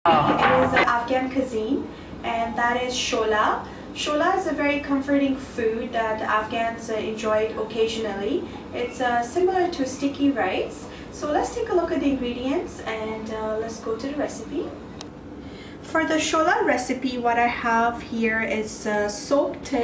It is Afghan cuisine, and that is shola. Shola is a very comforting food that Afghans enjoy occasionally. It's similar to sticky rice. So let's take a look at the ingredients and let's go to the recipe. For the shola recipe, what I have here is soaked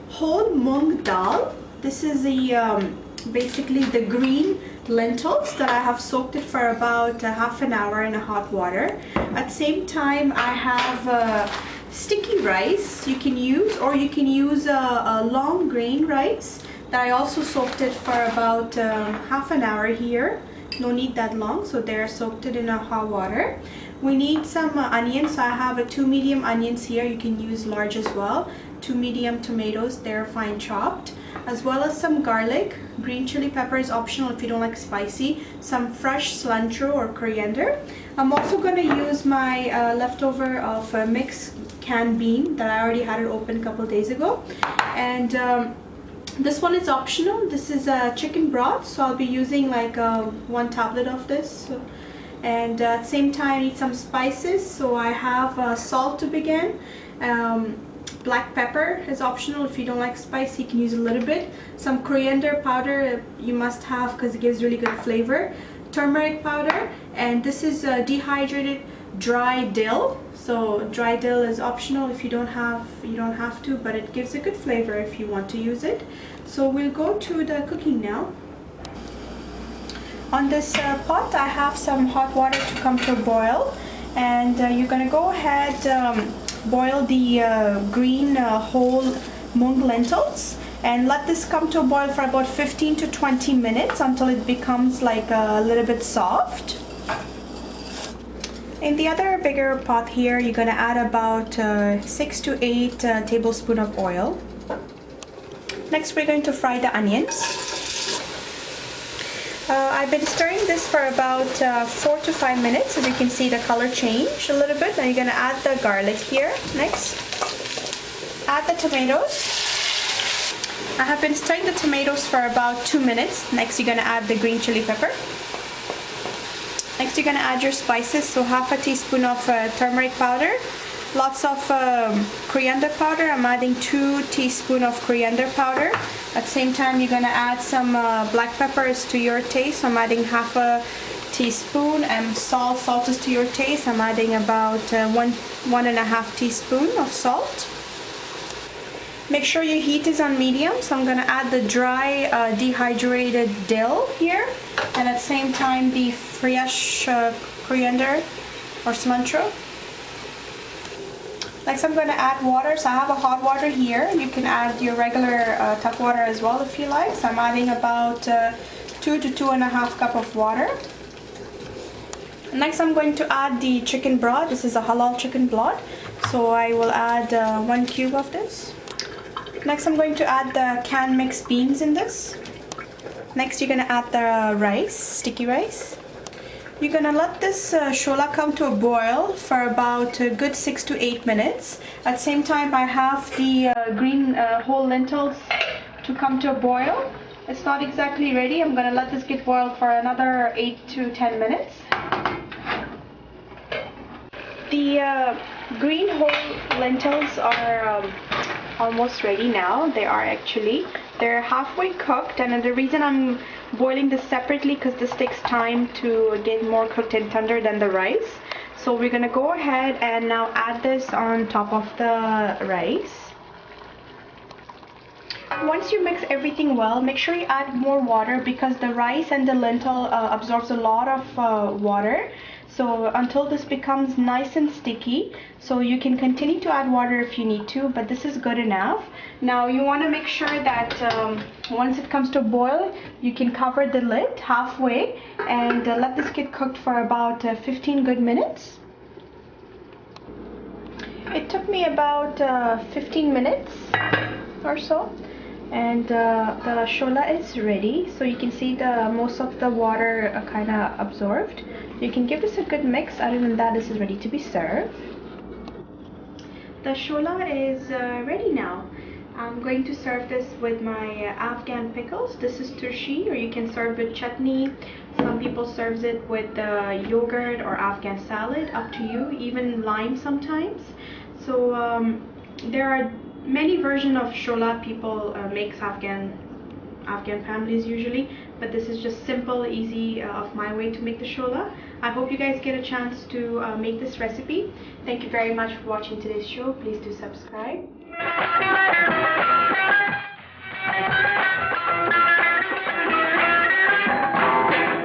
whole mung dal. This is the basically the green lentils that I have soaked it for about half an hour in hot water. At the same time, I have sticky rice you can use, or you can use a long grain rice that I also soaked it for about half an hour here. No need that long, so they're soaked it in hot water. We need some onions, so I have 2 medium onions here. You can use large as well. 2 medium tomatoes, they're fine chopped, as well as some garlic. Green chili pepper is optional if you don't like spicy. Some fresh cilantro or coriander. I'm also going to use my leftover of mixed canned bean that I already had it open a couple days ago. And this one is optional. This is chicken broth, so I'll be using like 1 tablet of this. And at the same time, I need some spices, so I have salt to begin. Black pepper is optional. If you don't like spicy, you can use a little bit. Some coriander powder you must have because it gives really good flavor. Turmeric powder, and this is dehydrated dry dill. So dry dill is optional. If you don't have to, but it gives a good flavor if you want to use it. So we'll go to the cooking now. On this pot, I have some hot water to come to a boil, and you're gonna go ahead boil the green whole mung lentils and let this come to a boil for about 15 to 20 minutes until it becomes like a little bit soft. In the other bigger pot here, you're gonna add about 6 to 8 tablespoons of oil. Next, we're going to fry the onions. I've been stirring this for about 4 to 5 minutes. As you can see, the color changed a little bit. Now you're going to add the garlic here. Next, add the tomatoes. I have been stirring the tomatoes for about 2 minutes. Next, you're going to add the green chili pepper. Next, you're going to add your spices. So half a teaspoon of turmeric powder. Lots of coriander powder. I'm adding 2 teaspoons of coriander powder. At the same time, you're going to add some black peppers to your taste. So I'm adding half a teaspoon, and salt is to your taste. I'm adding about 1.5 teaspoons of salt. Make sure your heat is on medium. So I'm going to add the dry dehydrated dill here, and at the same time the fresh coriander or cilantro. Next, I'm going to add water. So I have a hot water here. You can add your regular tap water as well if you like. So I'm adding about 2 to 2.5 cups of water. Next, I'm going to add the chicken broth. This is a halal chicken broth. So I will add 1 cube of this. Next, I'm going to add the canned mixed beans in this. Next, you're going to add the rice, sticky rice. You're gonna let this shola come to a boil for about a good 6 to 8 minutes. At the same time, I have the green whole lentils to come to a boil. It's not exactly ready. I'm gonna let this get boiled for another 8 to 10 minutes. The green whole lentils are almost ready now. They are actually. They're halfway cooked, and the reason I'm boiling this separately because this takes time to get more cooked and tender than the rice. So we're gonna go ahead and now add this on top of the rice. Once you mix everything well, make sure you add more water because the rice and the lentil absorbs a lot of water. So until this becomes nice and sticky, so you can continue to add water if you need to, but this is good enough. Now you want to make sure that once it comes to a boil, you can cover the lid halfway and let this get cooked for about 15 good minutes. It took me about 15 minutes or so, and the shola is ready. So you can see the most of the water kind of absorbed. You can give this a good mix. Other than that, this is ready to be served. The shola is ready now. I'm going to serve this with my Afghan pickles. This is turshi, or you can serve with chutney, Some people serves it with yogurt or Afghan salad, up to you, even lime sometimes. So there are many versions of shola people makes Afghan families usually, but this is just simple, easy of my way to make the shola. I hope you guys get a chance to make this recipe. Thank you very much for watching today's show. Please do subscribe.